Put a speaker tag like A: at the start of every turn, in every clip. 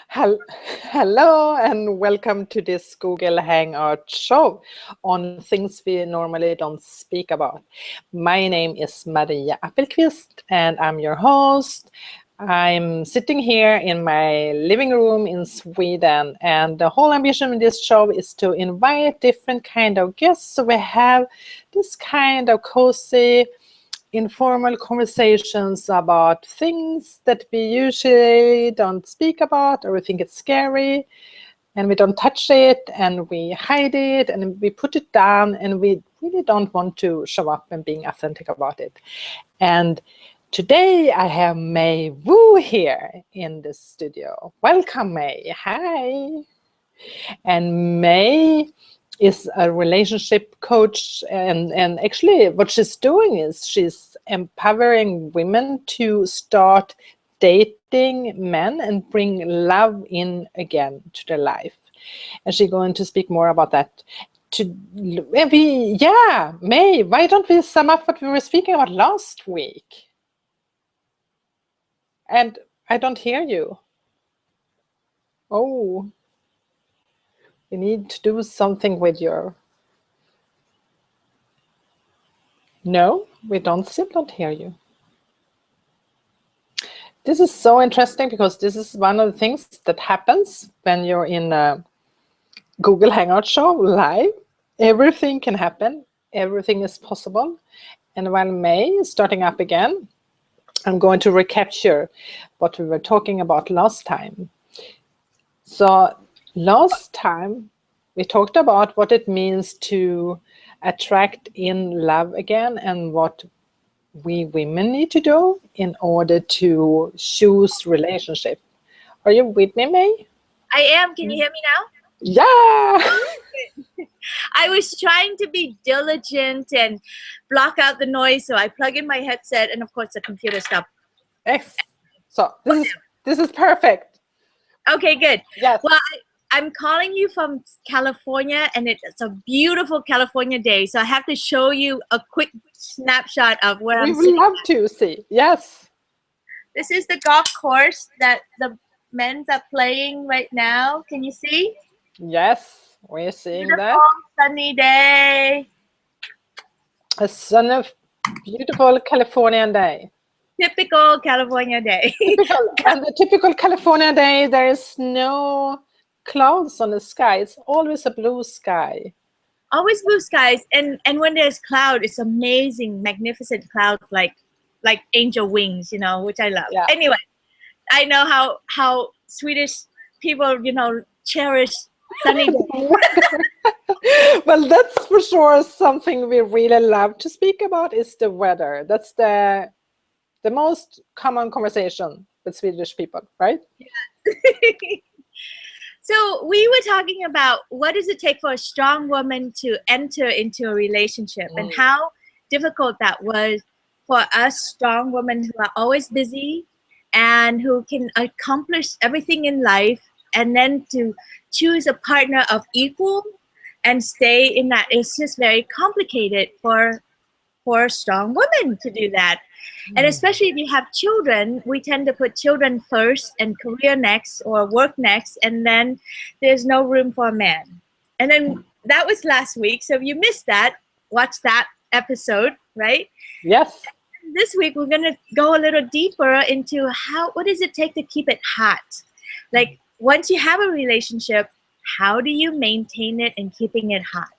A: Hel- Hello and welcome to this Google Hangout show on things we normally don't speak about. My name is Maria Appelqvist and I'm your host. I'm sitting here in my living room in Sweden, and the whole ambition of this show is to invite different kind of guests, so we have this kind of cozy informal conversations about things that we usually don't speak about, or we think it's scary and we don't touch it and we hide it and we put it down, and we really don't want to show up and being authentic about it. And today I have May Wu here in the studio. Welcome, May. Hi. And May is a relationship coach, and actually what she's doing is she's empowering women to start dating men and bring love in again to their life. And she's going to speak more about that. May, why don't we sum up what we were speaking about last week? And I don't hear you. Oh, you need to do something with your... No, we still don't hear you. This is so interesting because this is one of the things that happens when you're in a Google Hangout show live. Everything can happen. Everything is possible. And while May is starting up again, I'm going to recapture what we were talking about last time. So last time we talked about what it means to attract in love again and what we women need to do in order to choose relationship. Are you with me, May?
B: I am. Can you hear me now?
A: Yeah.
B: I was trying to be diligent and block out the noise, so I plug in my headset, and of course the computer stopped.
A: Yes. So this is perfect.
B: Okay, good.
A: Yes.
B: Well, I'm calling you from California, and it's a beautiful California day, so I have to show you a quick snapshot of where I'm sitting.
A: We would love to see. Yes.
B: This is the golf course that the men are playing right now. Can you see?
A: Yes, we're seeing
B: Beautiful,
A: that.
B: sunny day.
A: A sunny, beautiful Californian day.
B: Typical California day.
A: And the typical California day, there is no clouds on the sky. It's always a blue sky.
B: Always blue skies, and when there's cloud, it's amazing, magnificent cloud, like angel wings, which I love.
A: Yeah.
B: Anyway, I know how Swedish people, cherish sunny days.
A: Well, that's for sure something we really love to speak about is the weather. That's the most common conversation with Swedish people, right?
B: Yeah. So we were talking about what does it take for a strong woman to enter into a relationship, and how difficult that was for us strong women who are always busy and who can accomplish everything in life, and then to choose a partner of equal and stay in that. It's just very complicated for strong women to do that. And especially if you have children, we tend to put children first and career next or work next, and then there's no room for a man. And then that was last week. So if you missed that, watch that episode, right?
A: Yes.
B: And this week, we're going to go a little deeper into what does it take to keep it hot? Like once you have a relationship, how do you maintain it and keeping it hot?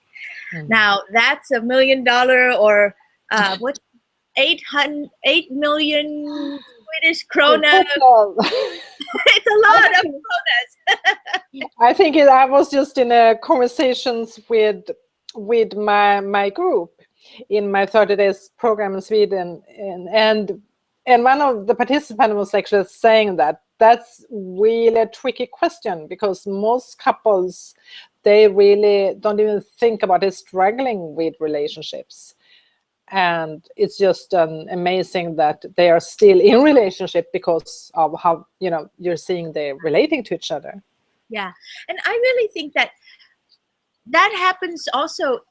B: Now that's $1 million or what? 8 million Swedish krona. It's a lot of kronas.
A: I think I was just in a conversations with my group in my 30 days program in Sweden, and one of the participants was actually saying that that's really a tricky question, because most couples, they really don't even think about it, struggling with relationships. And it's just amazing that they are still in relationship because of how, you're seeing they're relating to each other.
B: Yeah. And I really think that happens also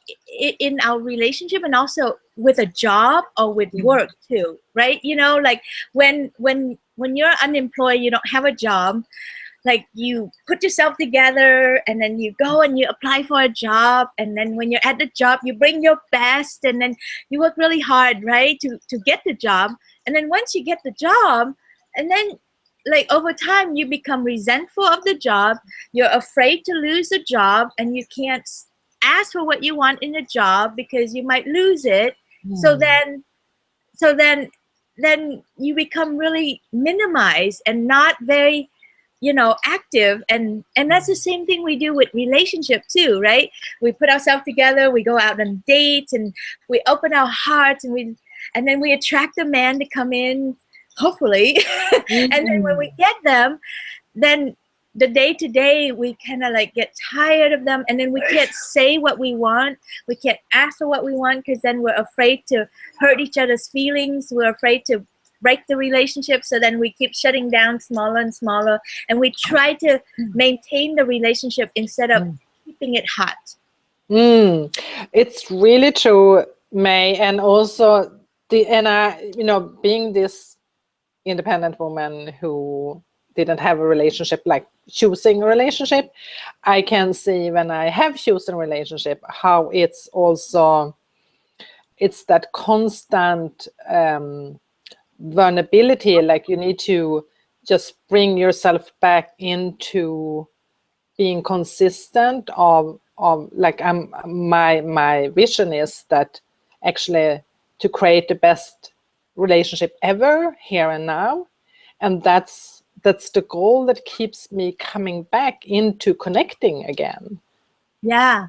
B: in our relationship, and also with a job or with work too, right? Like when you're unemployed, you don't have a job, like you put yourself together, and then you go and you apply for a job, and then when you're at the job you bring your best, and then you work really hard, right, to get the job. And then once you get the job, and then like over time you become resentful of the job, you're afraid to lose the job, and you can't ask for what you want in a job because you might lose it. So then you become really minimized and not very, active. And that's the same thing we do with relationship too, right? We put ourselves together, we go out on dates, and we open our hearts, and then we attract the man to come in, hopefully. And then when we get them, then the day to day we kind of like get tired of them, and then we can't say what we want, we can't ask for what we want, because then we're afraid to hurt each other's feelings, we're afraid to break the relationship. So then we keep shutting down smaller and smaller, and we try to maintain the relationship instead of keeping it hot.
A: It's really true, May. And also being this independent woman who didn't have a relationship, like choosing a relationship, I can see when I have chosen a relationship how it's that constant vulnerability. Like you need to just bring yourself back into being consistent of like my vision is that actually to create the best relationship ever here and now, and that's the goal that keeps me coming back into connecting again.
B: Yeah,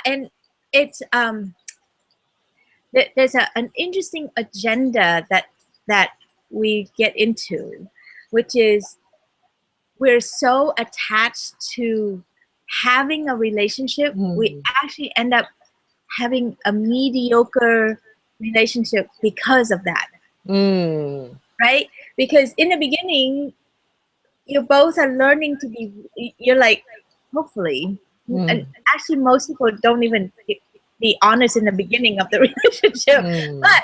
B: and it's there's an interesting agenda that we get into, which is we're so attached to having a relationship, we actually end up having a mediocre relationship because of that. Right? Because in the beginning, you both are learning to be, you're like, hopefully, and actually most people don't even be honest in the beginning of the relationship, but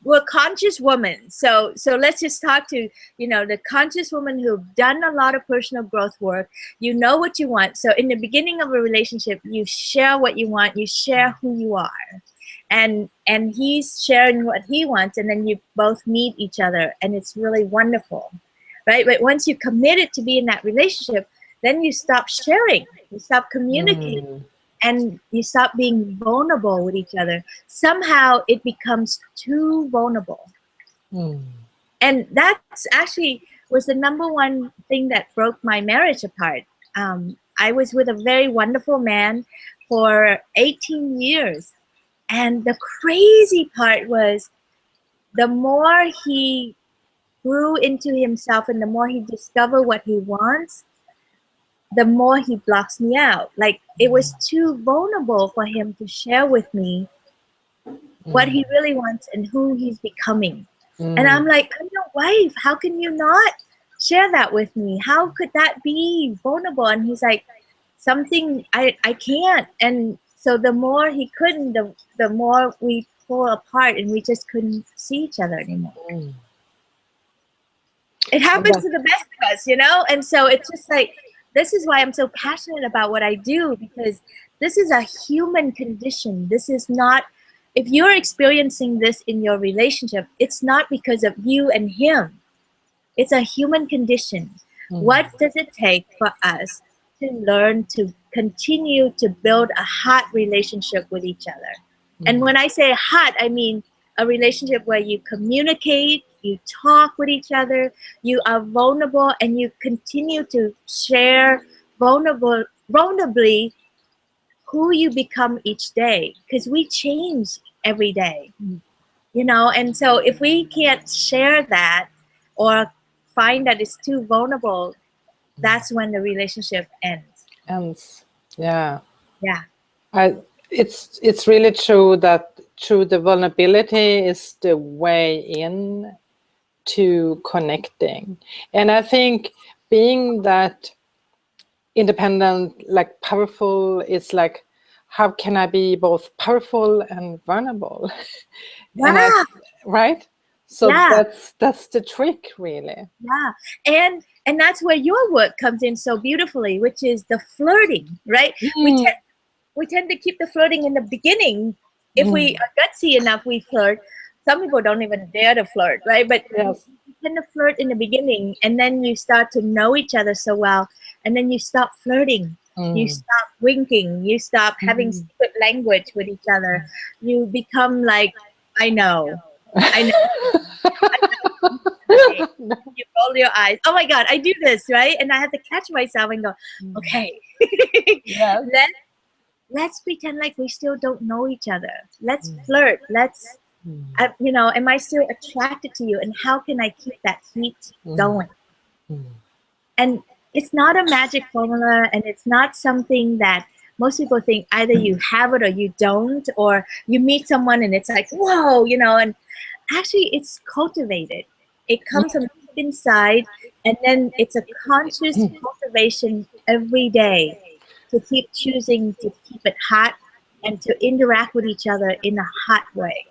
B: we're conscious women. So let's just talk to, the conscious woman who've done a lot of personal growth work. You know what you want. So in the beginning of a relationship, you share what you want, you share who you are. And he's sharing what he wants, and then you both meet each other, and it's really wonderful, right? But once you committed to be in that relationship, then you stop sharing, you stop communicating, and you stop being vulnerable with each other. Somehow it becomes too vulnerable. And that's actually was the number one thing that broke my marriage apart. I was with a very wonderful man for 18 years. And the crazy part was the more he grew into himself and the more he discovered what he wants, the more he blocks me out. Like it was too vulnerable for him to share with me what he really wants and who he's becoming. And I'm like, I'm your wife. How can you not share that with me? How could that be vulnerable? And he's like, something I can't. And so the more he couldn't, the more we pull apart, and we just couldn't see each other anymore. It happens to the best of us, And so it's just like, this is why I'm so passionate about what I do, because this is a human condition. This is not, if you're experiencing this in your relationship, it's not because of you and him. It's a human condition. What does it take for us to learn to continue to build a hot relationship with each other? And when I say hot, I mean a relationship where you communicate, you talk with each other, you are vulnerable, and you continue to share vulnerably who you become each day, because we change every day, And so if we can't share that or find that it's too vulnerable, that's when the relationship ends.
A: Yeah.
B: It's
A: it's really true that through the vulnerability is the way in to connecting. And I think being that independent, like powerful, is like, how can I be both powerful and vulnerable? Right? So that's the trick, really.
B: And And that's where your work comes in so beautifully, which is the flirting, right? We tend to keep the flirting in the beginning. If we are gutsy enough, we flirt. Some people don't even dare to flirt, right? But
A: Yes.
B: you tend to flirt in the beginning, and then you start to know each other so well, and then you stop flirting. You stop winking. You stop having secret language with each other. You become like, I know. I know. You roll your eyes. Oh my God, I do this, right? And I have to catch myself and go, okay.
A: Yes.
B: Let's pretend like we still don't know each other. Let's flirt. Let's, am I still attracted to you? And how can I keep that heat going? And it's not a magic formula, and it's not something that most people think either you have it or you don't, or you meet someone and it's like, whoa, and actually it's cultivated. It comes from deep inside, and then it's a conscious cultivation every day to keep choosing to keep it hot and to interact with each other in a hot way.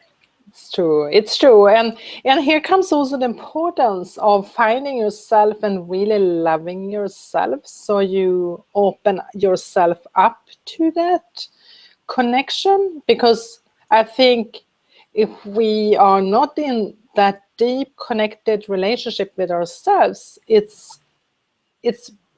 A: It's true. It's true. And here comes also the importance of finding yourself and really loving yourself. So you open yourself up to that connection, because I think if we are not in that deep connected relationship with ourselves, it's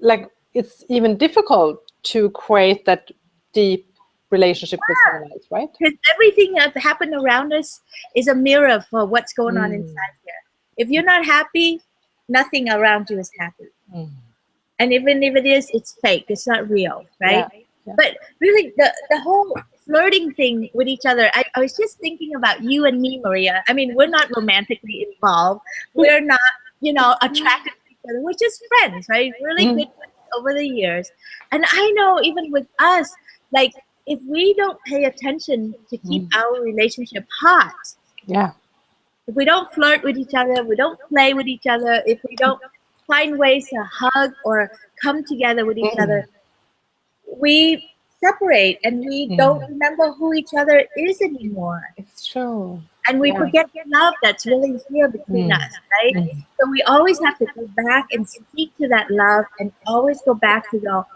A: like it's even difficult to create that deep relationship with someone else, right?
B: Because everything that happened around us is a mirror for what's going on inside here. If you're not happy, nothing around you is happy. And even if it is, it's fake. It's not real, right? Yeah. But really, the whole flirting thing with each other, I was just thinking about you and me, Maria. I mean, we're not romantically involved. We're not, attracted to each other. We're just friends, right? Really good friends over the years. And I know even with us, like, if we don't pay attention to keep our relationship hot, if we don't flirt with each other, we don't play with each other, if we don't find ways to hug or come together with each other, we separate and we don't remember who each other is anymore.
A: It's true.
B: And we forget the love that's really here between us, right? So we always have to go back and speak to that love, and always go back to go,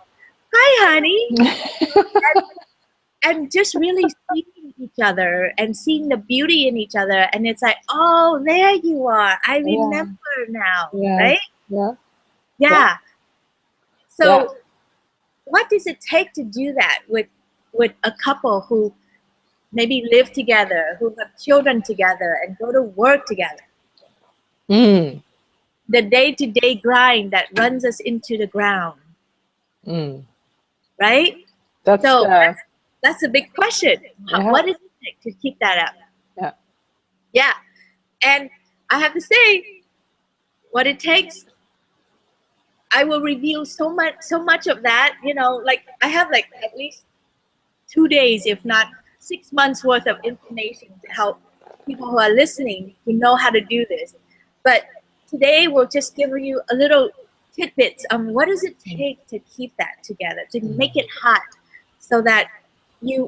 B: hi, honey. And just really seeing each other and seeing the beauty in each other. And it's like, oh, there you are. I remember now, right? Yeah. So what does it take to do that with a couple who maybe live together, who have children together and go to work together? The day-to-day grind that runs us into the ground. Right? That's a big question. What does it take to keep that up? Yeah. And I have to say, what it takes, I will reveal so much of that, like I have like at least 2 days, if not 6 months worth of information to help people who are listening to know how to do this. But today we'll just give you a little tidbits on what does it take to keep that together, to make it hot, so that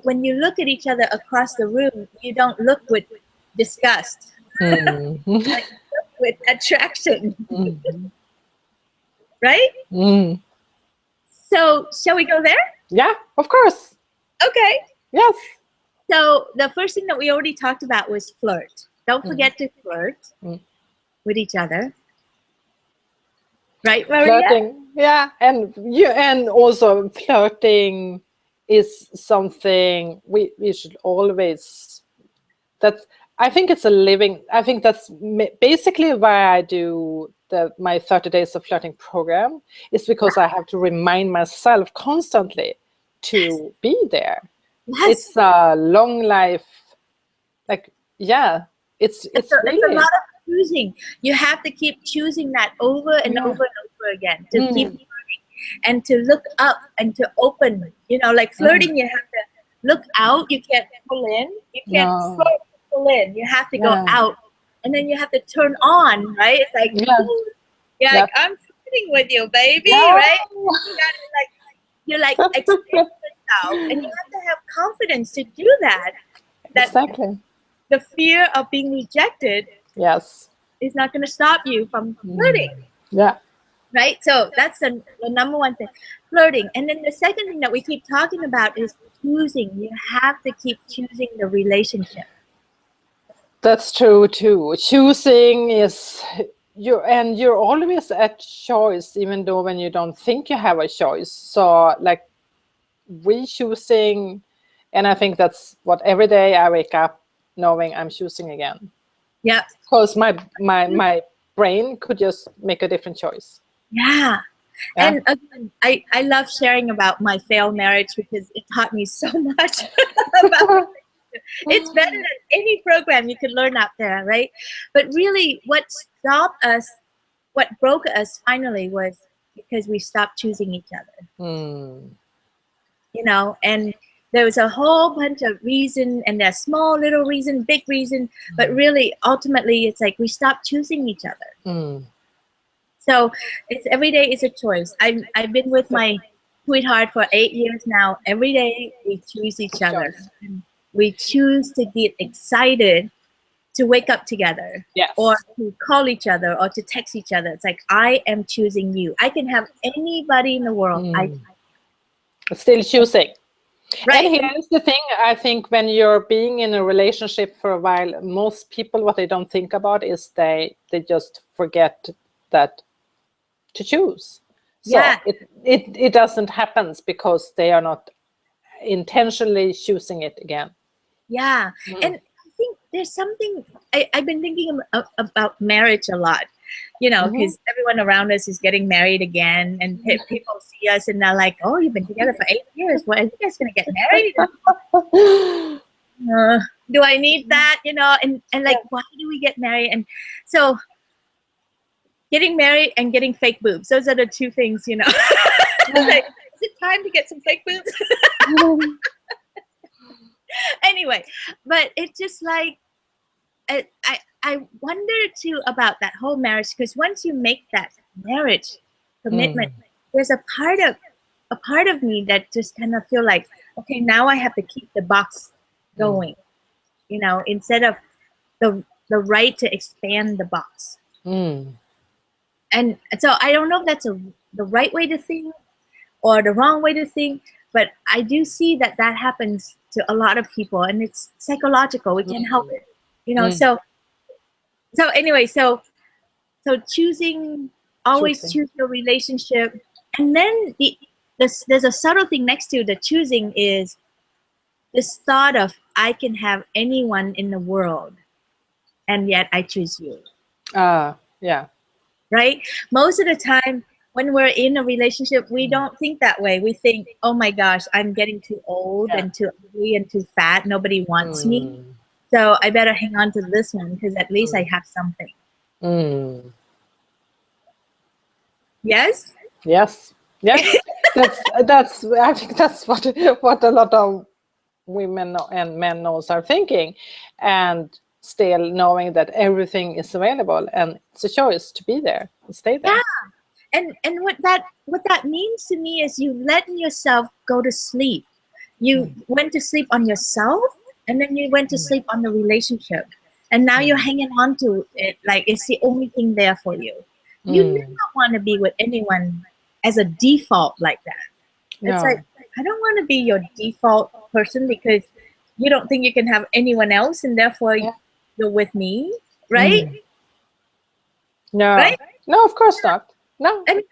B: when you look at each other across the room, you don't look with disgust, like look with attraction. Right? So shall we go there?
A: Yeah, of course.
B: Okay.
A: Yes.
B: So the first thing that we already talked about was flirt. Don't forget to flirt with each other. Right, Maria?
A: Flirting. Yeah, and also flirting is something we should always, I think that's basically why I do my 30 days of flirting program, is because I have to remind myself constantly to be there. It's a long life, it's really
B: a lot of choosing. You have to keep choosing that over and over and over again to keep learning and to look up and to open. Like flirting, you have to look out. You can't pull in. You can't flirt, pull in. You have to go out, and then you have to turn on. Right? It's like, like I'm flirting with you, baby. Right? You're like express yourself, and you have to have confidence to do that.
A: Exactly.
B: The fear of being rejected
A: is
B: not going to stop you from flirting. right? So that's the number one thing, flirting. And then the second thing that we keep talking about is choosing. You have to keep choosing the relationship.
A: That's true too. Choosing is you're always at choice, even though when you don't think you have a choice. So like we choosing, and I think that's what every day I wake up knowing I'm choosing again.
B: Yeah.
A: Because my brain could just make a different choice.
B: Yeah.
A: Yeah.
B: And again, I love sharing about my failed marriage because it taught me so much about it's better than any program you could learn out there, right? But really what stopped us, what broke us finally was because we stopped choosing each other. You know, and there was a whole bunch of reason, and there's small little reason, big reason, but really ultimately it's like we stopped choosing each other. So it's every day is a choice. I've been with my sweetheart for 8 years now. Every day we choose each other. We choose to get excited to wake up together,
A: Yes.
B: or to call each other, or to text each other. It's like, I am choosing you. I can have anybody in the world.
A: Still choosing.
B: Right.
A: And here's the thing, I think when you're being in a relationship for a while, most people, what they don't think about is they just forget that to choose. So
B: Yeah.
A: it doesn't happen because they are not intentionally choosing it again.
B: Yeah. And I think there's something, I've been thinking about marriage a lot, you know, because everyone around us is getting married again, and people see us and they're like, oh, you've been together for 8 years. Well, are you guys going to get married? Do I need that? You know, and like, why do we get married? And so getting married and getting fake boobs, those are the two things, you know. Like, is it time to get some fake boobs? Anyway, but it's just like, I wonder too about that whole marriage, because once you make that marriage commitment, there's a part of me that just kind of feel like, okay, now I have to keep the box going, you know, instead of the right to expand the box. And so I don't know if that's the right way to think or the wrong way to think, but I do see that happens to a lot of people, and it's psychological. We can't help it, you know. So anyway, so choosing, always choose your relationship, and then there's a subtle thing next to the choosing is this thought of, I can have anyone in the world, and yet I choose you.
A: Yeah.
B: Right? Most of the time when we're in a relationship, we don't think that way. We think, oh my gosh, I'm getting too old and too ugly and too fat. Nobody wants me. So I better hang on to this one because at least I have something. Yes?
A: Yes. That's I think that's what a lot of women and men knows are thinking, and still knowing that everything is available and it's a choice to be there and stay there.
B: Yeah. And what that means to me is you letting yourself go to sleep. You went to sleep on yourself, and then you went to sleep on the relationship, and now you're hanging on to it like it's the only thing there for you. You never want to be with anyone as a default like that. It's like, I don't want to be your default person because you don't think you can have anyone else, and therefore you're with me, right?
A: No.
B: Right?
A: No, of course not. No.
B: And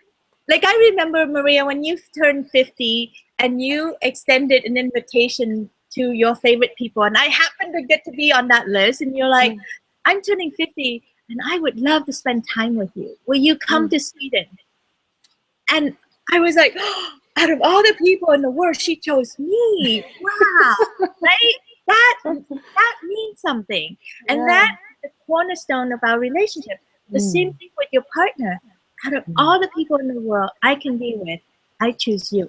B: like, I remember, Maria, when you turned 50 and you extended an invitation to your favorite people, and I happened to get to be on that list, and you're like, I'm turning 50 and I would love to spend time with you. Will you come to Sweden? And I was like, oh, out of all the people in the world, she chose me. Wow. Right? That means something. And that's the cornerstone of our relationship. The same thing with your partner. Out of all the people in the world I can be with, I choose you.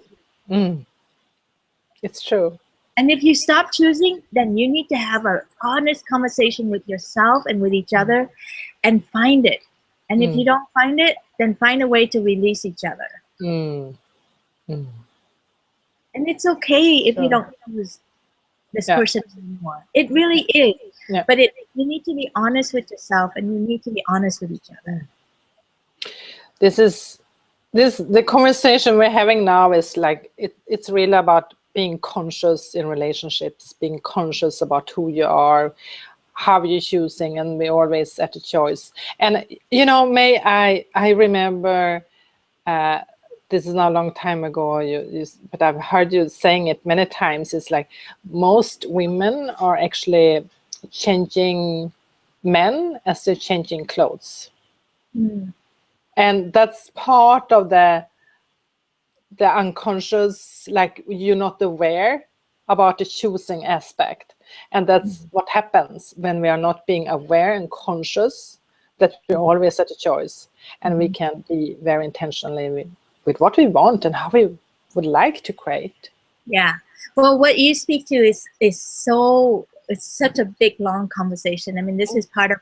A: It's true.
B: And if you stop choosing, then you need to have an honest conversation with yourself and with each other and find it. And if you don't find it, then find a way to release each other. And it's okay if you don't choose this person anymore. It really is. But you need to be honest with yourself, and you need to be honest with each other.
A: This is the conversation we're having now is like it's really about being conscious in relationships, being conscious about who you are, how you're choosing, and we always at a choice. And May, I remember this is not a long time ago, but I've heard you saying it many times. It's like most women are actually changing men as they're changing clothes.
B: Mm.
A: And that's part of the unconscious, like you're not aware about the choosing aspect. And that's what happens when we are not being aware and conscious that we're always at a choice. And we can be very intentionally with what we want and how we would like to create.
B: Yeah. Well, what you speak to is so, it's such a big, long conversation. I mean, this is part of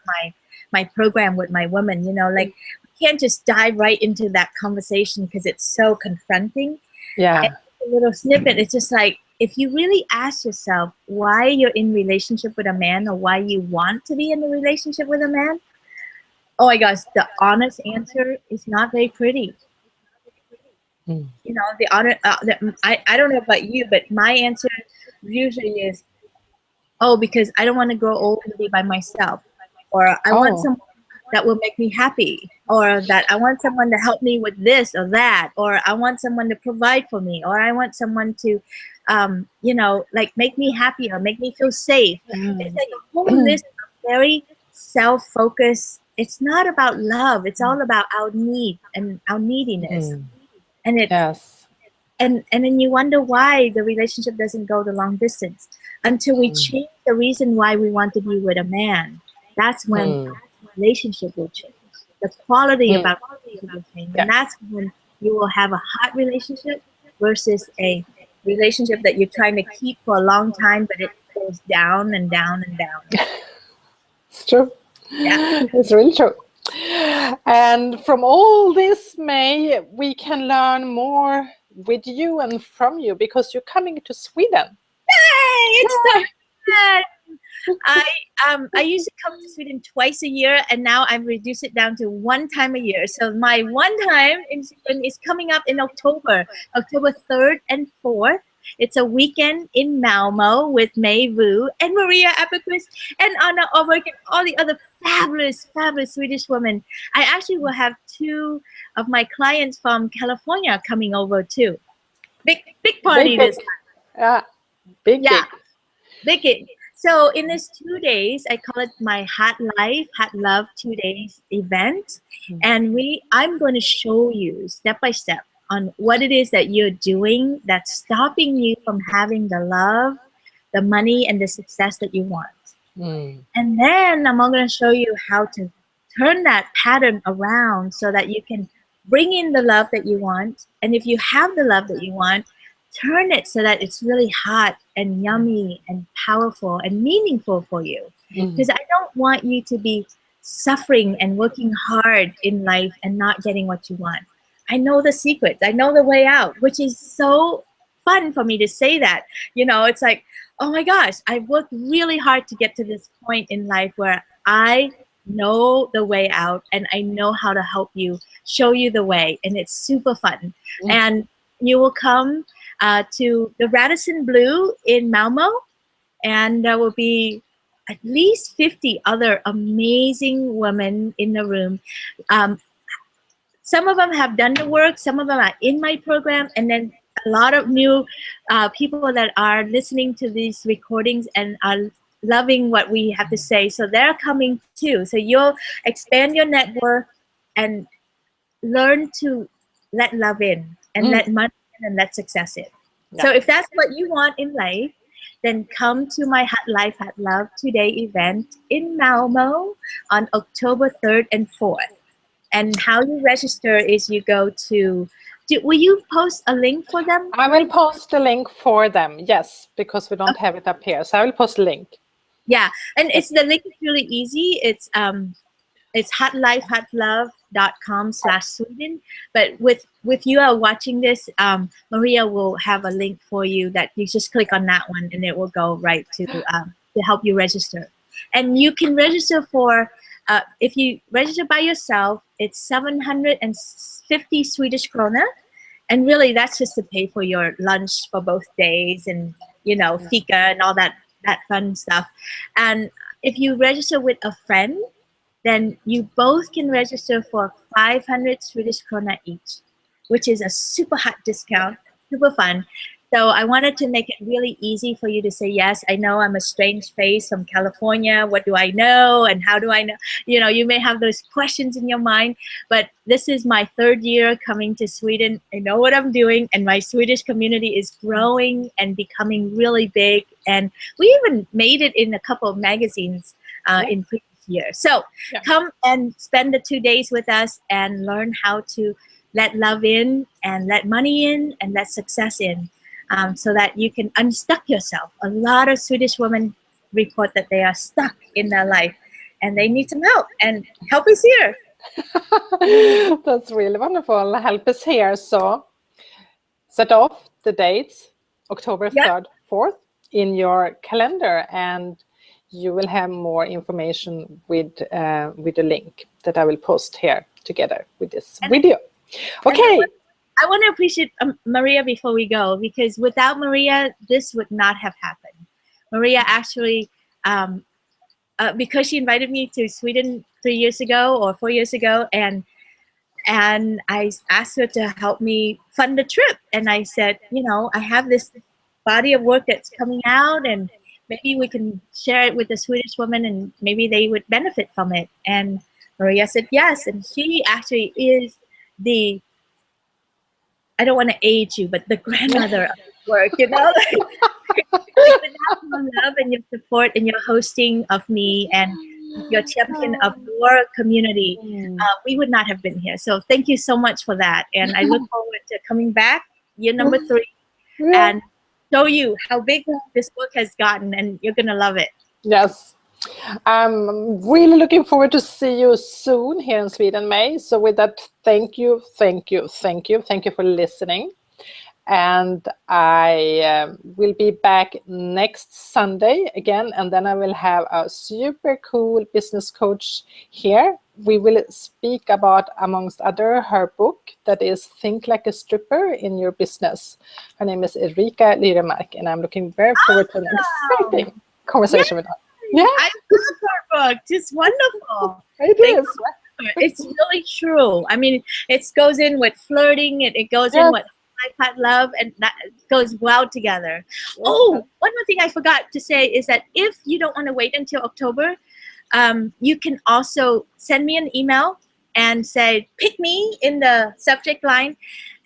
B: my program with my women, like we can't just dive right into that conversation because it's so confronting.
A: Yeah.
B: And a little snippet, it's just like, if you really ask yourself why you're in relationship with a man or why you want to be in a relationship with a man, oh my gosh, the honest answer is not very pretty. The honor, I don't know about you, but my answer usually is, oh, because I don't want to grow old and be by myself, or I want someone that will make me happy, or that I want someone to help me with this or that, or I want someone to provide for me, or I want someone to, like make me happy or make me feel safe. It's like a whole list of very self-focused. It's not about love. It's all about our need and our neediness. And it's
A: Yes.
B: and then you wonder why the relationship doesn't go the long distance until we change the reason why we want to be with a man. That's when the relationship will change. The quality about the relationship will change. And that's when you will have a hot relationship versus a relationship that you're trying to keep for a long time, but it goes down and down and down.
A: It's true.
B: Yeah.
A: It's really true. And from all this, May, we can learn more with you and from you because you're coming to Sweden.
B: Yay! It's so fun. I used to come to Sweden twice a year, and now I've reduced it down to one time a year. So my one time in Sweden is coming up in October 3rd and 4th. It's a weekend in Malmo with May Vu and Maria Appelquist and Anna Overk and all the other fabulous Swedish women. I actually will have 2 of my clients from California coming over too. Big party this time.
A: Yeah, big.
B: So in these 2 days, I call it my Hot Life, Hot Love 2 days event. And I'm going to show you step by step on what it is that you're doing that's stopping you from having the love, the money, and the success that you want. And then I'm going to show you how to turn that pattern around so that you can bring in the love that you want. And if you have the love that you want, turn it so that it's really hot and yummy and powerful and meaningful for you. Because I don't want you to be suffering and working hard in life and not getting what you want. I know the secrets. I know the way out, which is so fun for me to say that. It's like, oh my gosh, I've worked really hard to get to this point in life where I know the way out and I know how to help you, show you the way, and it's super fun. And you will come to the Radisson Blu in Malmo, and there will be at least 50 other amazing women in the room. Some of them have done the work, some of them are in my program, and then a lot of new people that are listening to these recordings and are loving what we have to say. So they're coming too. So you'll expand your network and learn to let love in and let money in and let success in. So if that's what you want in life, then come to my Hot Life, Hot Love 2-day event in Malmo on October 3rd and 4th. And how you register is you go to, will you post a link for them?
A: I will post a link for them, yes, because we don't have it up here. So I will post a link. Yeah.
B: And the link is really easy. It's hotlifehotlove.com/Sweden. But with you are watching this, Maria will have a link for you that you just click on that one and it will go right to help you register. And you can register for, if you register by yourself, It's 750 Swedish krona. And really, that's just to pay for your lunch for both days and, you know, fika and all that fun stuff. And if you register with a friend, then you both can register for 500 Swedish krona each, which is a super hot discount, super fun. So I wanted to make it really easy for you to say, yes, I know I'm a strange face from California. What do I know? And how do I know? You know, you may have those questions in your mind, but this is my 3rd year coming to Sweden. I know what I'm doing, and my Swedish community is growing and becoming really big. And we even made it in a couple of magazines in previous years. So come and spend the 2 days with us and learn how to let love in and let money in and let success in. So that you can unstuck yourself. A lot of Swedish women report that they are stuck in their life and they need some help, and help is here.
A: That's really wonderful. Help is here. So set off the dates, October 3rd, 4th, in your calendar, and you will have more information with the link that I will post here together with this video. Okay.
B: I want to appreciate Maria before we go, because without Maria, this would not have happened. Maria actually, because she invited me to Sweden 3 years ago or 4 years ago, and I asked her to help me fund the trip. And I said, you know, I have this body of work that's coming out, and maybe we can share it with the Swedish women, and maybe they would benefit from it. And Maria said yes, and she actually is the, I don't want to age you, but the grandmother of work, you know? Without your love and your support and your hosting of me and your champion of your community, we would not have been here. So thank you so much for that. And I look forward to coming back, year number 3, and show you how big this book has gotten, and you're going to love it.
A: Yes. I'm really looking forward to see you soon here in Sweden, May. So with that, thank you for listening. And I will be back next Sunday again, and then I will have a super cool business coach here. We will speak about, amongst other, her book that is Think Like a Stripper in Your Business. Her name is Erika Lyremark, and I'm looking very forward to an exciting conversation with her. Yeah,
B: I love her book. It's wonderful.
A: It is.
B: It's really true. I mean, it goes in with flirting, it goes in with hot love, and that goes well together. Oh, one more thing I forgot to say is that if you don't want to wait until October, you can also send me an email and say, pick me in the subject line,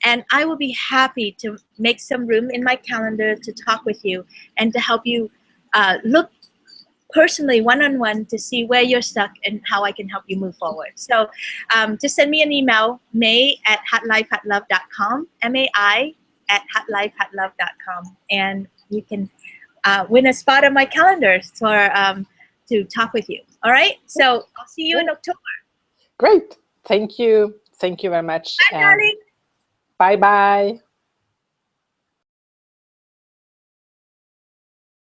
B: and I will be happy to make some room in my calendar to talk with you and to help you look personally, one-on-one, to see where you're stuck and how I can help you move forward. So just send me an email, may@hotlifehotlove.com, mai@hotlifehotlove.com, and you can win a spot on my calendar for to talk with you. All right? So I'll see you in October.
A: Great. Thank you. Thank you very much.
B: Bye, darling.
A: Bye-bye.